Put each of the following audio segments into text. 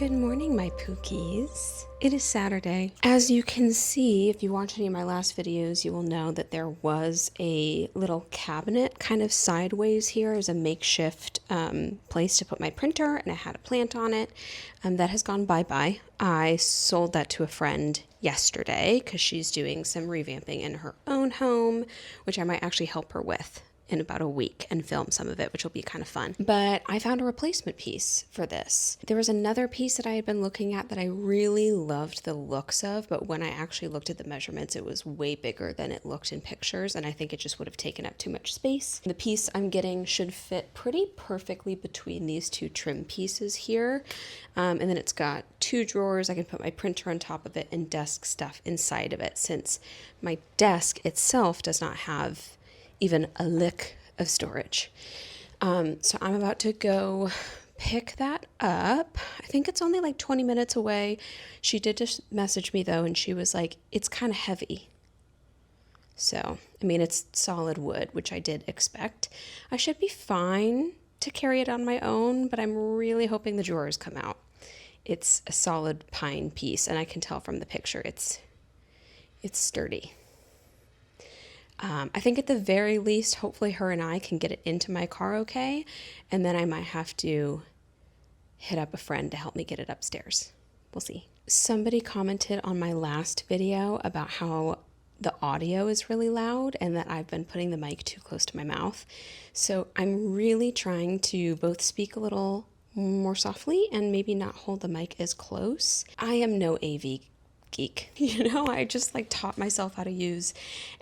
Good morning, my pookies. It is Saturday. As you can see, if you watch any of my last videos, you will know that there was a little cabinet kind of sideways here as a makeshift place to put my printer, and it had a plant on it. That has gone bye-bye. I sold that to a friend yesterday because she's doing some revamping in her own home, which I might actually help her with in about a week and film some of it, which will be kind of fun. But I found a replacement piece for this. There was another piece that I had been looking at that I really loved the looks of, but when I actually looked at the measurements, it was way bigger than it looked in pictures, and I think it just would have taken up too much space. The piece I'm getting should fit pretty perfectly between these two trim pieces here, and then it's got two drawers. I can put my printer on top of it and desk stuff inside of it, since my desk itself does not have even a lick of storage. So I'm about to go pick that up. I think it's only like 20 minutes away. She did just message me though, and she was like, it's kind of heavy. So, I mean, it's solid wood, which I did expect. I should be fine to carry it on my own, but I'm really hoping the drawers come out. It's a solid pine piece, and I can tell from the picture it's sturdy. I think at the very least, hopefully her and I can get it into my car okay, and then I might have to hit up a friend to help me get it upstairs. We'll see. Somebody commented on my last video about how the audio is really loud and that I've been putting the mic too close to my mouth. So I'm really trying to both speak a little more softly and maybe not hold the mic as close. I am no AV geek. I just taught myself how to use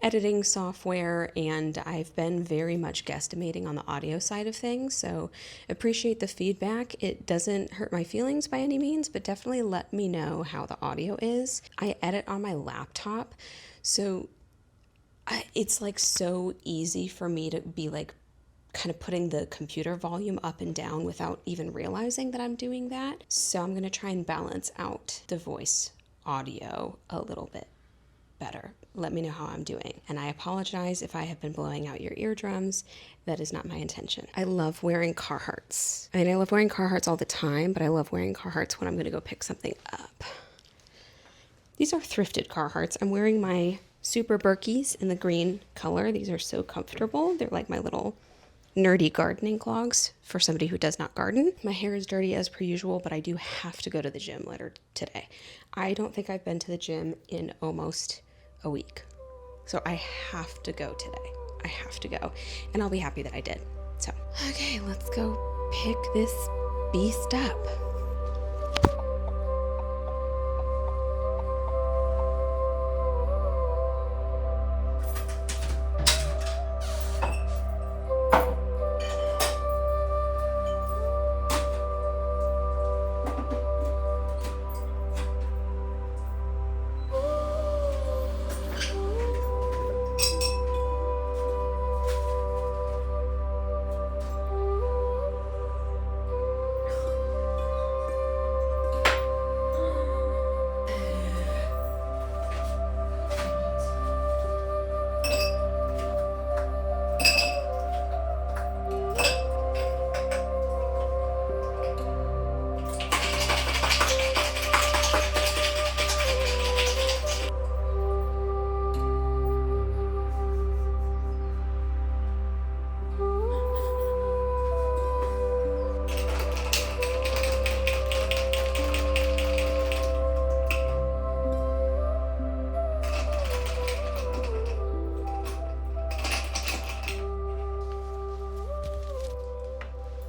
editing software, and I've been very much guesstimating on the audio side of things, so appreciate the feedback. It doesn't hurt my feelings by any means, but definitely let me know how the audio is. I edit on my laptop, so it's so easy for me to be kind of putting the computer volume up and down without even realizing that I'm doing that. So I'm going to try and balance out the voice audio a little bit better. Let me know how I'm doing. And I apologize if I have been blowing out your eardrums. That is not my intention. I love wearing Carhartts. I love wearing Carhartts all the time, but I love wearing Carhartts when I'm going to go pick something up. These are thrifted Carhartts. I'm wearing my Super Berkeys in the green color. These are so comfortable. They're like my little nerdy gardening clogs for somebody who does not garden. My hair is dirty as per usual, but I do have to go to the gym later today. I don't think I've been to the gym in almost a week. So I have to go today. I have to go. And I'll be happy that I did. So, okay, let's go pick this beast up.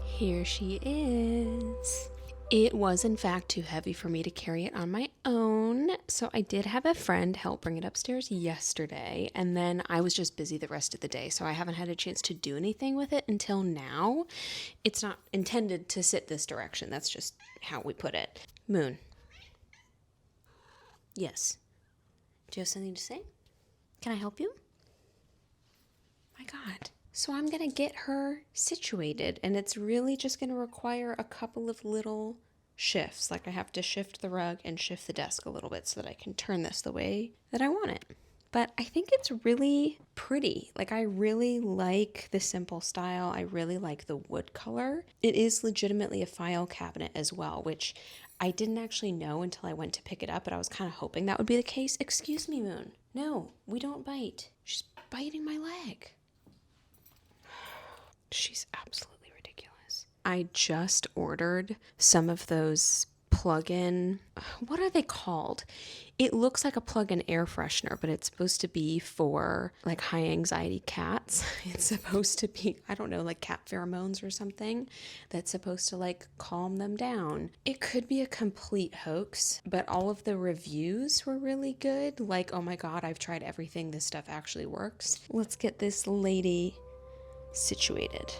Here she is. It was in fact too heavy for me to carry it on my own, so I did have a friend help bring it upstairs yesterday, and then I was just busy the rest of the day, so I haven't had a chance to do anything with it until now. It's not intended to sit this direction, that's just how we put it. Moon. Yes. Do you have something to say? Can I help you? My God. So I'm going to get her situated, and it's really just going to require a couple of little shifts. I have to shift the rug and shift the desk a little bit so that I can turn this the way that I want it. But I think it's really pretty. I really like the simple style. I really like the wood color. It is legitimately a file cabinet as well, which I didn't actually know until I went to pick it up, but I was kind of hoping that would be the case. Excuse me, Moon. No, we don't bite. She's biting my leg. She's absolutely ridiculous. I just ordered some of those plug-in, what are they called? It looks like a plug-in air freshener, but it's supposed to be for like high anxiety cats. It's supposed to be, I don't know, like cat pheromones or something that's supposed to like calm them down. It could be a complete hoax, but all of the reviews were really good. Like, oh my God, I've tried everything. This stuff actually works. Let's get this lady situated.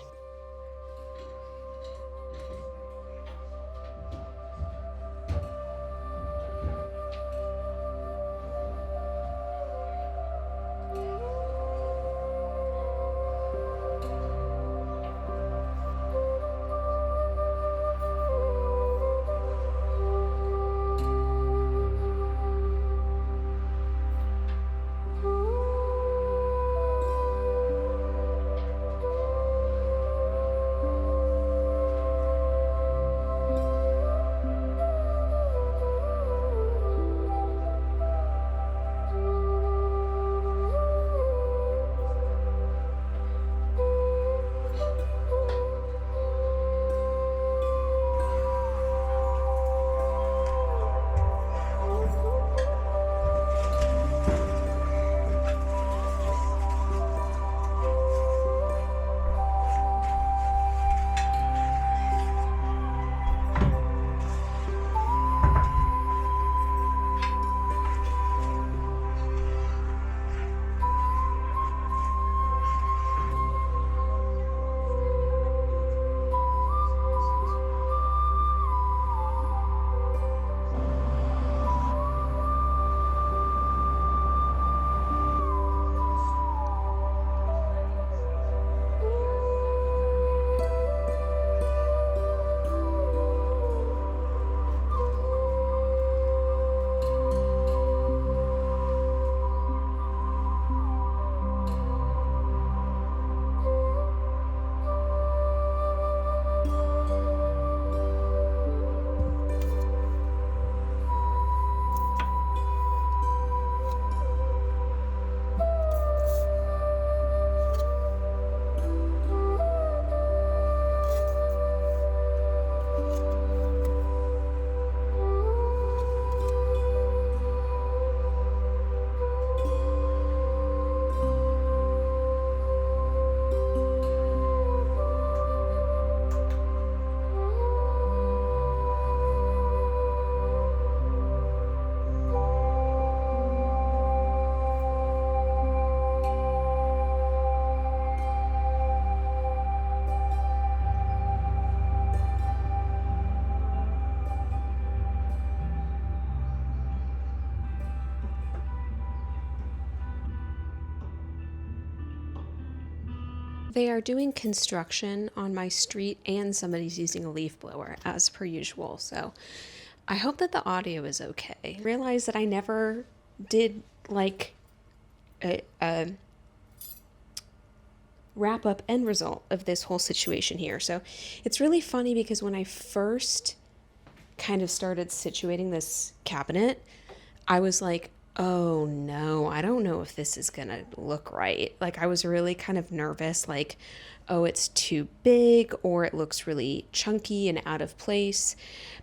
They are doing construction on my street and somebody's using a leaf blower as per usual. So I hope that the audio is okay. I realized that I never did like a wrap up end result of this whole situation here. So it's really funny because when I first kind of started situating this cabinet, I was like, oh no, I don't know if this is gonna look right. Like I was really kind of nervous, like, oh, it's too big or it looks really chunky and out of place.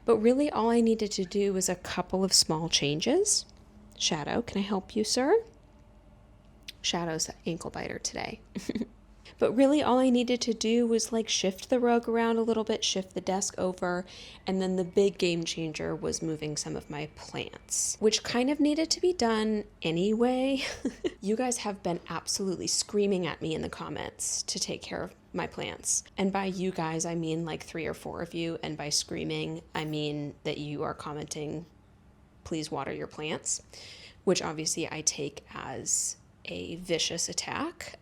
But really all I needed to do was a couple of small changes. Shadow, can I help you, sir? Shadow's ankle biter today. But really all I needed to do was like shift the rug around a little bit, shift the desk over, and then the big game changer was moving some of my plants, which kind of needed to be done anyway. You guys have been absolutely screaming at me in the comments to take care of my plants. And by you guys, I mean like 3 or 4 of you. And by screaming, I mean that you are commenting, please water your plants, which obviously I take as a vicious attack.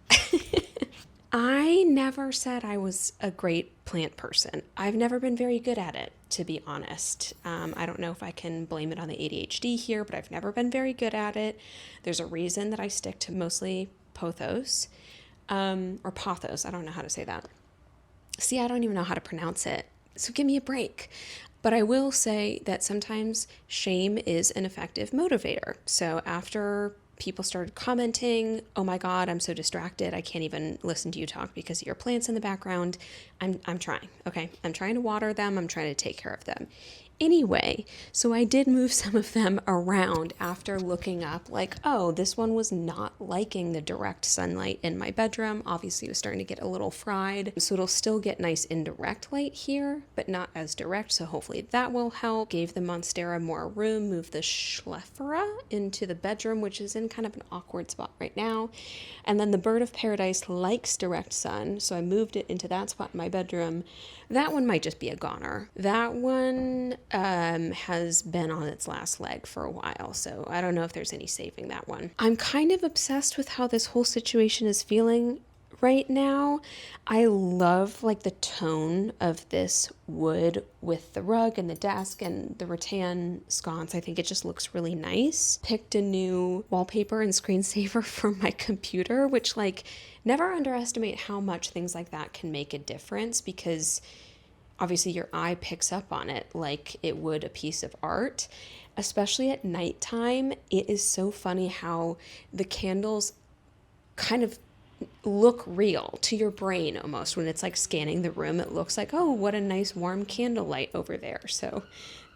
I never said I was a great plant person. I've never been very good at it, to be honest. I don't know if I can blame it on the ADHD here, but I've never been very good at it. There's a reason that I stick to mostly pothos, or pothos. I don't know how to say that. See, I don't even know how to pronounce it. So give me a break. But I will say that sometimes shame is an effective motivator. So after people started commenting, "Oh my God, I'm so distracted. I can't even listen to you talk because of your plants in the background." I'm trying, okay? I'm trying to water them. I'm trying to take care of them. Anyway, so I did move some of them around after looking up like, oh, this one was not liking the direct sunlight in my bedroom. Obviously, it was starting to get a little fried. So it'll still get nice indirect light here, but not as direct. So hopefully that will help. Gave the Monstera more room, moved the Schleffera into the bedroom, which is in kind of an awkward spot right now. And then the Bird of Paradise likes direct sun, so I moved it into that spot in my bedroom. That one might just be a goner. That one has been on its last leg for a while, so I don't know if there's any saving that one. I'm kind of obsessed with how this whole situation is feeling right now. I love like the tone of this wood with the rug and the desk and the rattan sconce. I think it just looks really nice. Picked a new wallpaper and screensaver for my computer, which like never underestimate how much things like that can make a difference, because obviously your eye picks up on it like it would a piece of art, especially at nighttime. It is so funny how the candles kind of look real to your brain almost. When it's like scanning the room, it looks like, oh, what a nice warm candlelight over there. So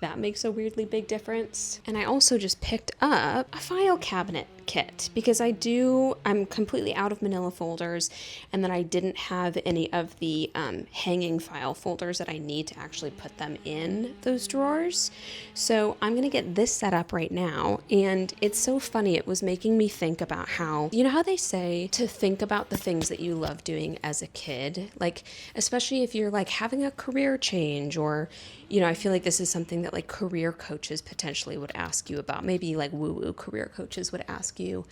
that makes a weirdly big difference. And I also just picked up a file cabinet kit because I'm completely out of manila folders, and then I didn't have any of the hanging file folders that I need to actually put them in those drawers. So I'm gonna get this set up right now, and it's so funny. It was making me think about how, you know how they say to think about the things that you love doing as a kid, like especially if you're like having a career change, or I feel like this is something that like career coaches potentially would ask you about. Maybe like woo-woo career coaches would ask you,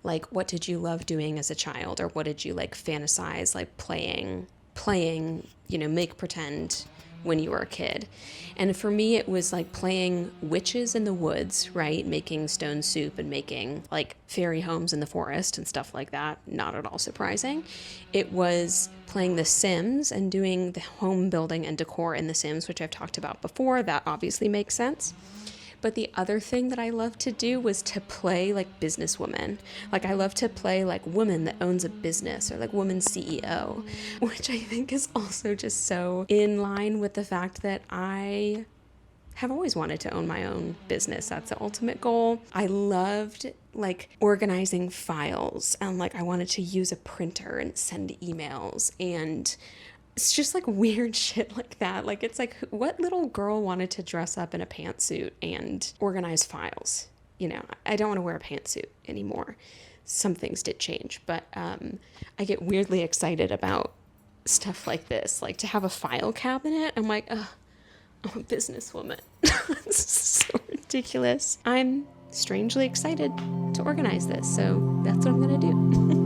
like, what did you love doing as a child? Or what did you like fantasize, like playing, make pretend when you were a kid? And for me, it was like playing witches in the woods, right? Making stone soup and making like fairy homes in the forest and stuff like that. Not at all surprising. It was playing The Sims and doing the home building and decor in The Sims, which I've talked about before. That obviously makes sense. But the other thing that I love to do was to play like businesswoman. Like I love to play like woman that owns a business, or like woman CEO, which I think is also just so in line with the fact that I have always wanted to own my own business. That's the ultimate goal. I loved like organizing files, and like I wanted to use a printer and send emails, and it's just like weird shit like that. Like it's like, what little girl wanted to dress up in a pantsuit and organize files? I don't want to wear a pantsuit anymore. Some things did change, but I get weirdly excited about stuff like this. Like to have a file cabinet, I'm like, ugh, I'm a businesswoman. It's so ridiculous. I'm strangely excited to organize this, so that's what I'm gonna do.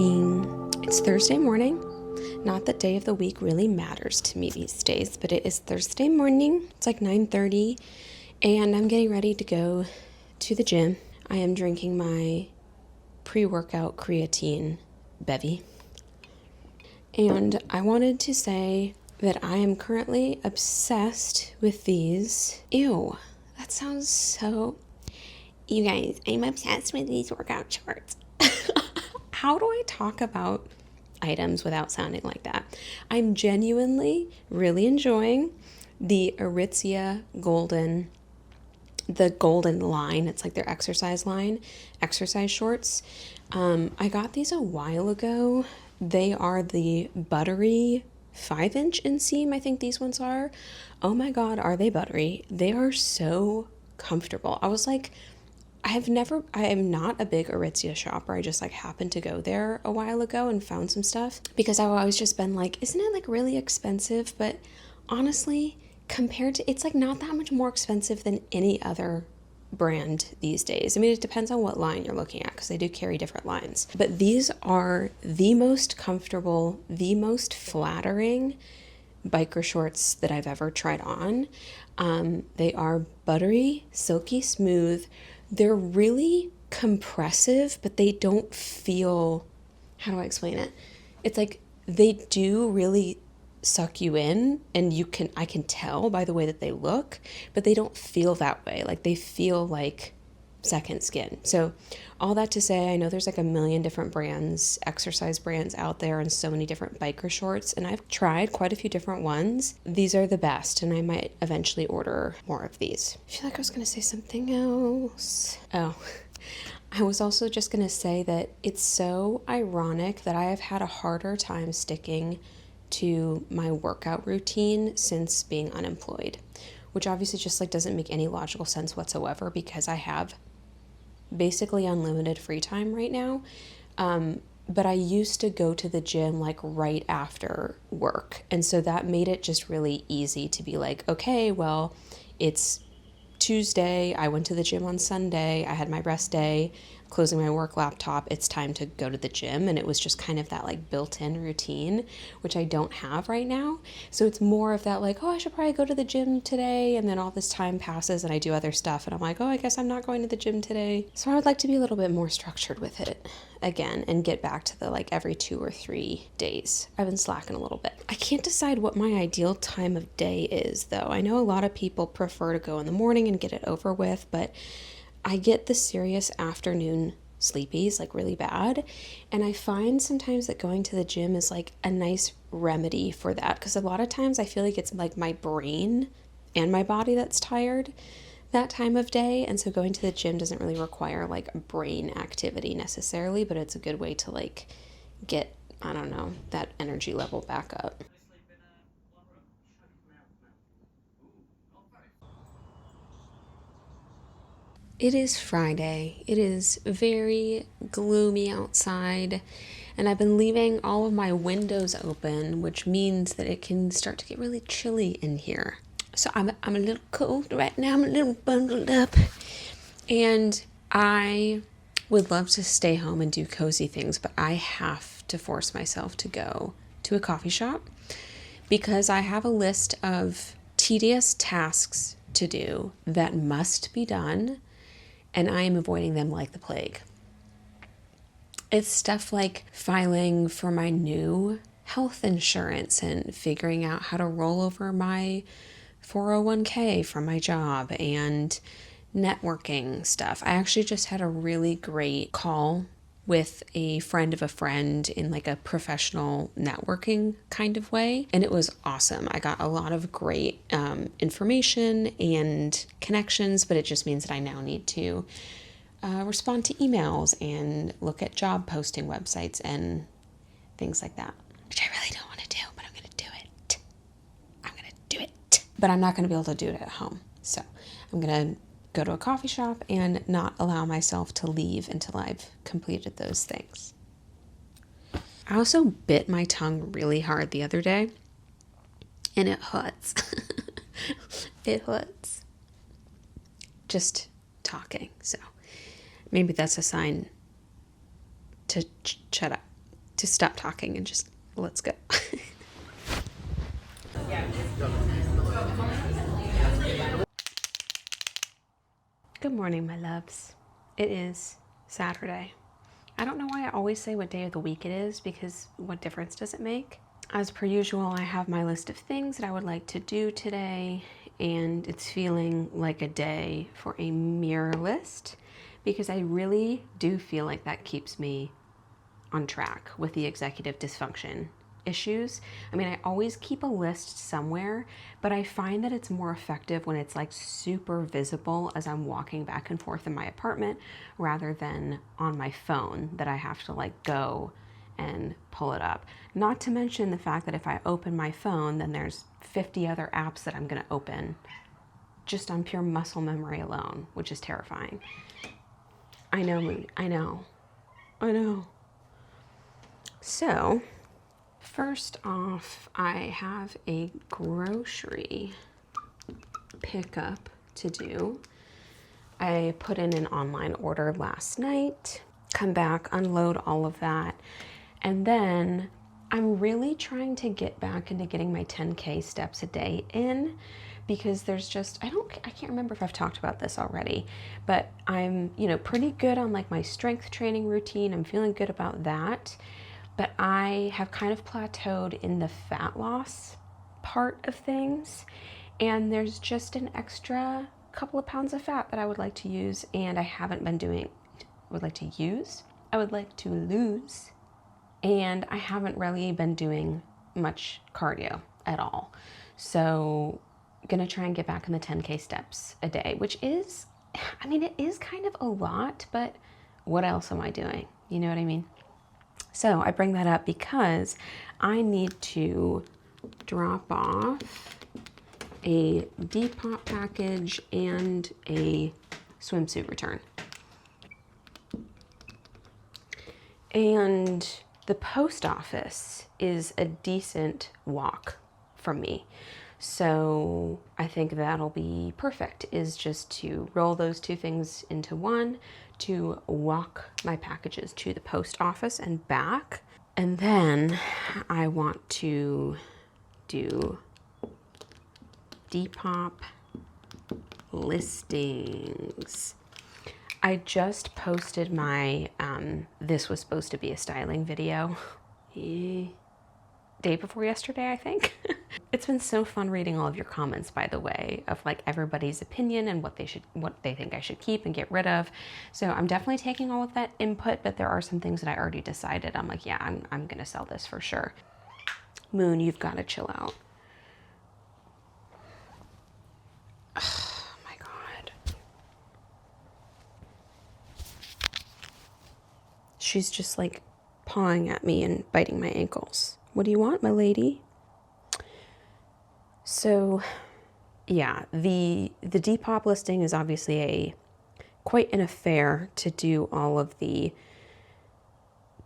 morning. It's Thursday morning. Not that day of the week really matters to me these days, but it is Thursday morning. It's like 9:30, and I'm getting ready to go to the gym. I am drinking my pre-workout creatine bevy. And I wanted to say that I am currently obsessed with these. Ew, that sounds so... You guys, I'm obsessed with these workout shorts. How do I talk about items without sounding like that? I'm genuinely really enjoying the Aritzia Golden, the golden line. It's like their exercise line, exercise shorts. I got these a while ago. They are the buttery 5-inch inseam, I think these ones are. Oh my God, are they buttery? They are so comfortable. I was like, I am not a big Aritzia shopper. I just like happened to go there a while ago and found some stuff because I've always just been like, isn't it like really expensive? But honestly, compared to, it's like not that much more expensive than any other brand these days. I mean, it depends on what line you're looking at because they do carry different lines. But these are the most comfortable, the most flattering biker shorts that I've ever tried on. They are buttery, silky smooth. They're really compressive, but they don't feel, how do I explain it? It's like they do really suck you in, and I can tell by the way that they look, but they don't feel that way. Like they feel like second skin. So all that to say, I know there's like a million different brands, exercise brands out there, and so many different biker shorts, and I've tried quite a few different ones. These are the best, and I might eventually order more of these. I feel like I was going to say something else. Oh, I was also just going to say that it's so ironic that I have had a harder time sticking to my workout routine since being unemployed, which obviously just like doesn't make any logical sense whatsoever because I have basically unlimited free time right now. But I used to go to the gym like right after work. And so that made it just really easy to be like, okay, well, it's Tuesday. I went to the gym on Sunday. I had my rest day, closing my work laptop. It's time to go to the gym. And it was just kind of that like built-in routine, which I don't have right now. So it's more of that like, oh, I should probably go to the gym today. And then all this time passes and I do other stuff. And I'm like, oh, I guess I'm not going to the gym today. So I would like to be a little bit more structured with it again and get back to the like every 2 or 3 days. I've been slacking a little bit. I can't decide what my ideal time of day is though. I know a lot of people prefer to go in the morning and get it over with, but I get the serious afternoon sleepies like really bad, and I find sometimes that going to the gym is like a nice remedy for that because a lot of times I feel like it's like my brain and my body that's tired that time of day, and so going to the gym doesn't really require like brain activity necessarily, but it's a good way to like get, I don't know, that energy level back up. It is Friday. It is very gloomy outside, and I've been leaving all of my windows open, which means that it can start to get really chilly in here. So I'm a little cold right now. I'm a little bundled up, and I would love to stay home and do cozy things, but I have to force myself to go to a coffee shop because I have a list of tedious tasks to do that must be done, and I am avoiding them like the plague. It's stuff like filing for my new health insurance and figuring out how to roll over my 401k from my job and networking stuff. I actually just had a really great call with a friend of a friend in like a professional networking kind of way, and it was awesome. I got a lot of great information and connections, but it just means that I now need to respond to emails and look at job posting websites and things like that, which I really don't want to do, but I'm going to do it. I'm going to do it. But I'm not going to be able to do it at home. So I'm going to go to a coffee shop and not allow myself to leave until I've completed those things. I also bit my tongue really hard the other day, and it hurts. It hurts. Just talking. So maybe that's a sign to shut up. to stop talking and just let's go. Good morning, my loves. It is Saturday. I don't know why I always say what day of the week it is, because what difference does it make? As per usual, I have my list of things that I would like to do today, and it's feeling like a day for a mirror list, because I really do feel like that keeps me on track with the executive dysfunction issues. I mean, I always keep a list somewhere, but I find that it's more effective when it's like super visible as I'm walking back and forth in my apartment, rather than on my phone that I have to like go and pull it up. Not to mention the fact that if I open my phone, then there's 50 other apps that I'm going to open just on pure muscle memory alone, which is terrifying. I know, Moon. I know. So, first off, I have a grocery pickup to do. I put in an online order last night, come back, unload all of that, and then I'm really trying to get back into getting my 10K steps a day in, because there's just, I can't remember if I've talked about this already, but I'm, pretty good on like my strength training routine. I'm feeling good about that. But I have kind of plateaued in the fat loss part of things, and there's just an extra couple of pounds of fat that I would like to use, and I haven't been doing. I would like to lose, and I haven't really been doing much cardio at all. So I'm gonna try and get back in the 10K steps a day, which is, it is kind of a lot, but what else am I doing? You know what I mean? So I bring that up because I need to drop off a Depop package and a swimsuit return. And the post office is a decent walk from me. So I think that'll be perfect, is just to roll those two things into one, to walk my packages to the post office and back. And then I want to do Depop listings. I just posted my, this was supposed to be a styling video, day before yesterday, I think. It's been so fun reading all of your comments, by the way, of like everybody's opinion and what they think I should keep and get rid of. So I'm definitely taking all of that input, but there are some things that I already decided. I'm like, yeah, I'm gonna sell this for sure. Moon, you've got to chill out. Oh my God. She's just like pawing at me and biting my ankles. What do you want, my lady? So yeah, the Depop listing is obviously quite an affair to do all of the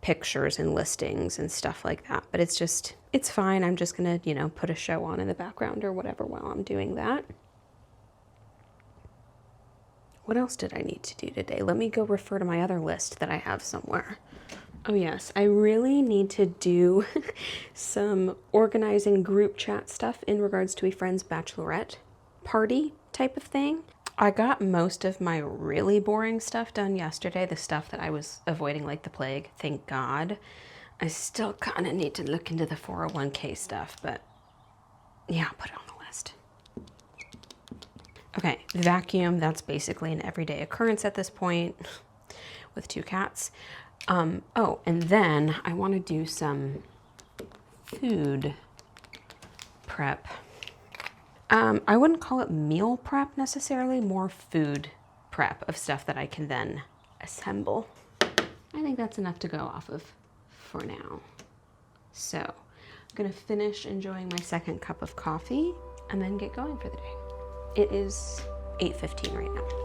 pictures and listings and stuff like that. But it's fine. I'm just gonna, put a show on in the background or whatever while I'm doing that. What else did I need to do today? Let me go refer to my other list that I have somewhere. Oh yes, I really need to do some organizing group chat stuff in regards to a friend's bachelorette party type of thing. I got most of my really boring stuff done yesterday, the stuff that I was avoiding like the plague, thank God. I still kind of need to look into the 401k stuff, but yeah, I'll put it on the list. Okay, the vacuum, that's basically an everyday occurrence at this point with 2 cats. Oh, and then I want to do some food prep. I wouldn't call it meal prep necessarily, more food prep of stuff that I can then assemble. I think that's enough to go off of for now. So I'm gonna finish enjoying my second cup of coffee and then get going for the day. It is 8:15 right now.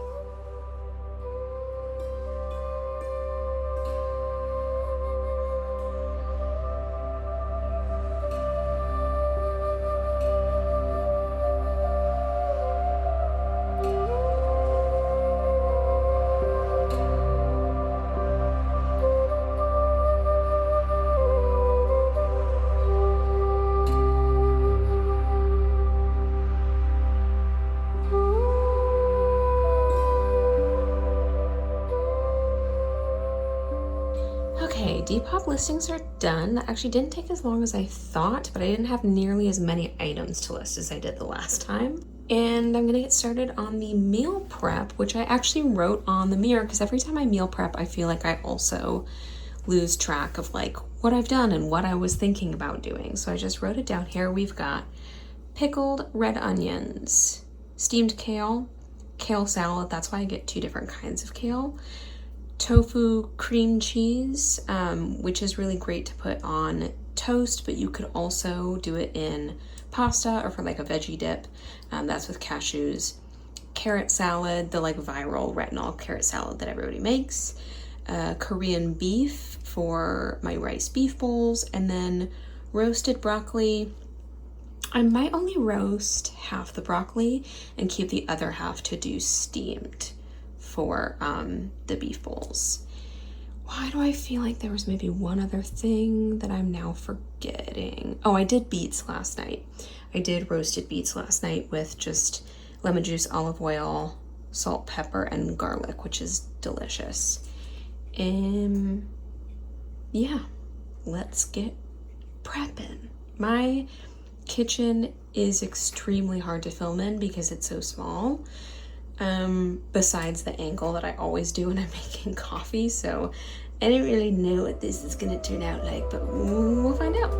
Depop listings are done. That actually didn't take as long as I thought, but I didn't have nearly as many items to list as I did the last time. And I'm gonna get started on the meal prep, which I actually wrote on the mirror because every time I meal prep, I feel like I also lose track of like what I've done and what I was thinking about doing. So I just wrote it down here. We've got pickled red onions, steamed kale, kale salad. That's why I get 2 different kinds of kale. Tofu cream cheese, which is really great to put on toast, but you could also do it in pasta or for like a veggie dip. That's with cashews. Carrot salad, the like viral retinol carrot salad that everybody makes. Korean beef for my rice beef bowls, and then roasted broccoli. I might only roast half the broccoli and keep the other half to do steamed for the beef bowls. Why do I feel like there was maybe one other thing that I'm now forgetting? Oh, I did beets last night. I did roasted beets last night with just lemon juice, olive oil, salt, pepper, and garlic, which is delicious. Yeah, let's get prepping. My kitchen is extremely hard to film in because it's so small. Besides the angle that I always do when I'm making coffee, so I don't really know what this is gonna turn out like, but we'll find out.